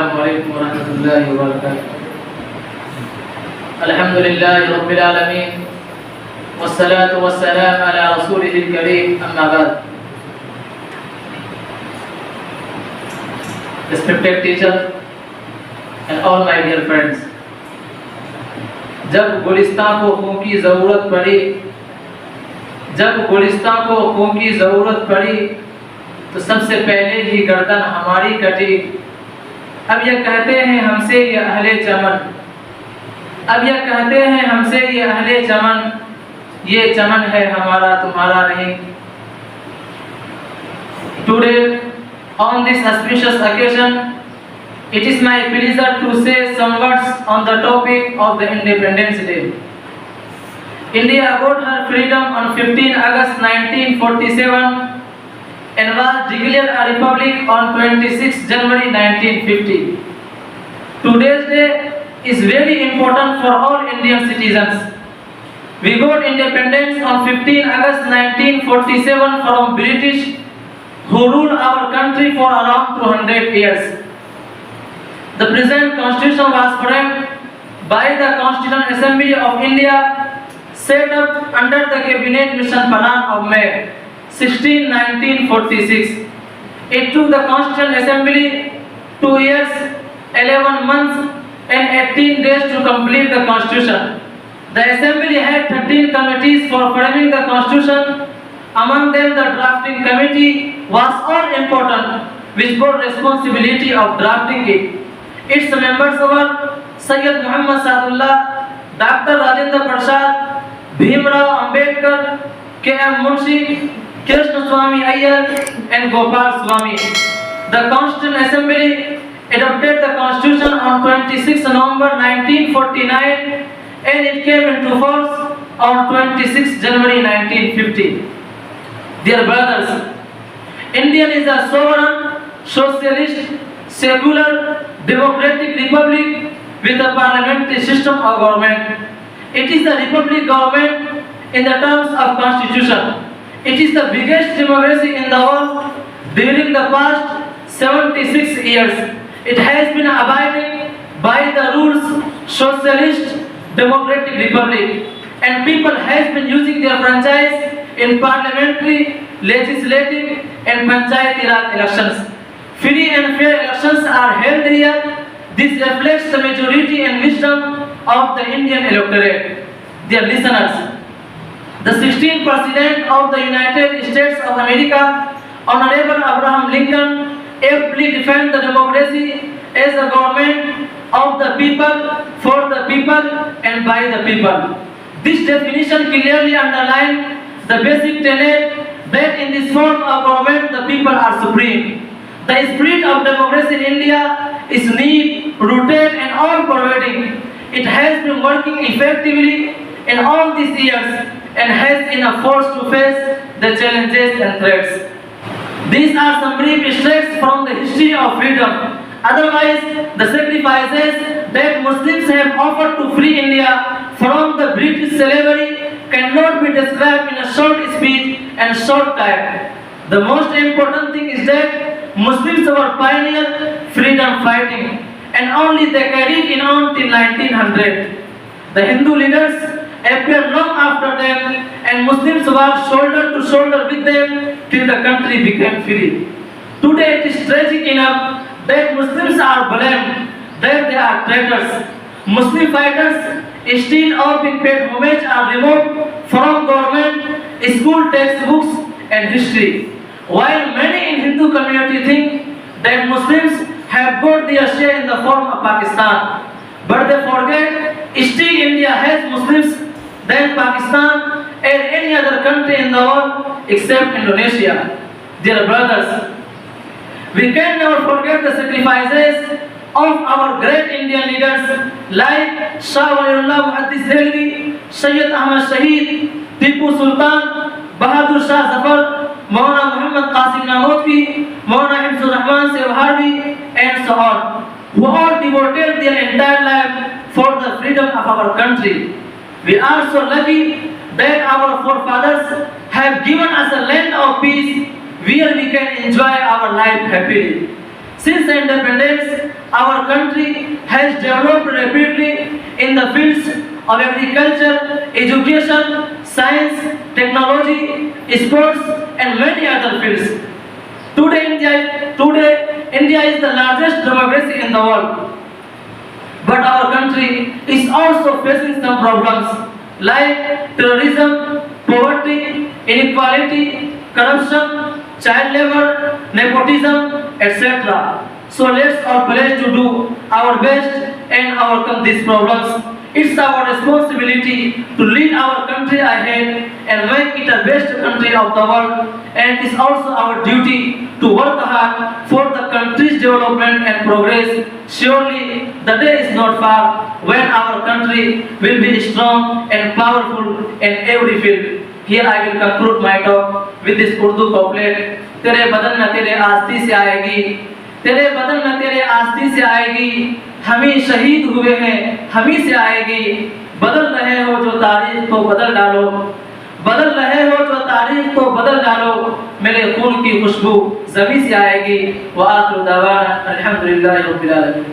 अस्सलामु अलैकुम व रहमतुल्लाहि व बरकातुहू। अल्हम्दुलिल्लाहि रब्बिल आलमीन वस्सलातु वस्सलामु अला रसूलिहिल करीम, अम्मा बाद। Respected teacher and all my dear friends, जब गुलिस्तां को खून की ज़रूरत पड़ी तो सबसे पहले ही गर्दन हमारी कटी। अब यह कहते हैं हमसे ये अहले चमन, ये चमन है हमारा तुम्हारा नहीं। Today on this auspicious occasion, it is my pleasure to say some words on the topic of the Independence Day. India got her freedom on 15 August 1947 and was declared a republic on 26 January 1950. Today's day is very important for all Indian citizens. We got independence on 15 August 1947 from British, who ruled our country for around 200 years. The present constitution was framed by the Constitutional Assembly of India, set up under the Cabinet Mission Plan of May 16, 1946. It took the Constitutional Assembly 2 years, 11 months and 18 days to complete the Constitution. The Assembly had 13 committees for framing the Constitution. Among them, the drafting committee was all important, which bore responsibility of drafting it. Its members were Sayyid Muhammad Sadullah, Dr. Rajendra Prasad, Bhimrao Ambedkar, K.M. Munshi, Krishna Swami Iyer and Gopal Swami. The Constitutional Assembly adopted the Constitution on 26 November 1949 and it came into force on 26 January 1950. Dear brothers, India is a sovereign, socialist, secular, democratic republic with a parliamentary system of government. It is a republic government in the terms of constitution. It is the biggest democracy in the world. During the past 76 years, it has been abiding by the rules socialist democratic republic, and people has been using their franchise in parliamentary, legislative and panchayati raj elections. Free and fair elections are held here. This reflects the majority and wisdom of the Indian electorate. Dear listeners, the 16th President of the United States of America, Honorable Abraham Lincoln, aptly defined the democracy as a government of the people, for the people and by the people. This definition clearly underlines the basic tenet that in this form of government the people are supreme. The spirit of democracy in India is deep rooted and all-pervading. It has been working effectively in all these years and has enough force to face the challenges and threats. These are some brief extracts from the history of freedom. Otherwise, the sacrifices that Muslims have offered to free India from the British slavery cannot be described in a short speech and short time. The most important thing is that Muslims were pioneer freedom fighting, and only they carried it on till 1900. The Hindu leaders appeared long after them, and Muslims worked shoulder to shoulder with them till the country became free. Today it is tragic enough that Muslims are blamed that they are traitors. Muslim fighters still are being paid homage are removed from government, school textbooks and history. While many in Hindu community think that Muslims have got their share in the form of Pakistan, but they forget still India has Muslims than Pakistan and any other country in the world except Indonesia. Dear brothers, we can never forget the sacrifices of our great Indian leaders like Shah Waliullah Muhaddis Delhi, Sayyid Ahmad Shaheed, Tipu Sultan, Bahadur Shah Zafar, Maulana Muhammad Qasim Nanotwi, Maulana Hifzur Rahman Sewharvi and so on, who all devoted their entire life for the freedom of our country. We are so lucky that our forefathers have given us a land of peace where we can enjoy our life happily. Since independence, our country has developed rapidly in the fields of agriculture, education, science, technology, sports, and many other fields. Today, India is the largest democracy in the world. But our country is also facing some problems like terrorism, poverty, inequality, corruption, child labor, nepotism, etc. So let's all pledge to do our best and overcome these problems. It's our responsibility to lead our country ahead and make it the best country of the world. And it is also our duty to work hard for the country's development and progress. Surely the day is not far when our country will be strong and powerful in every field. Here I will conclude my talk with this Urdu couplet. तेरे बदन न तेरे आस्ती से आएगी, तेरे बदन न तेरे आस्ती से आएगी, हम ही शहीद हुए हैं हम ही से आएगी। बदल रहे हो जो तारीख तो बदल डालो, बदल रहे हो जो तारीख तो बदल डालो, मेरे खून की खुशबू ज़मीं से आएगी। व आखिर दावाना अल्हम्दुलिल्लाहि रब्बिल आलमीन।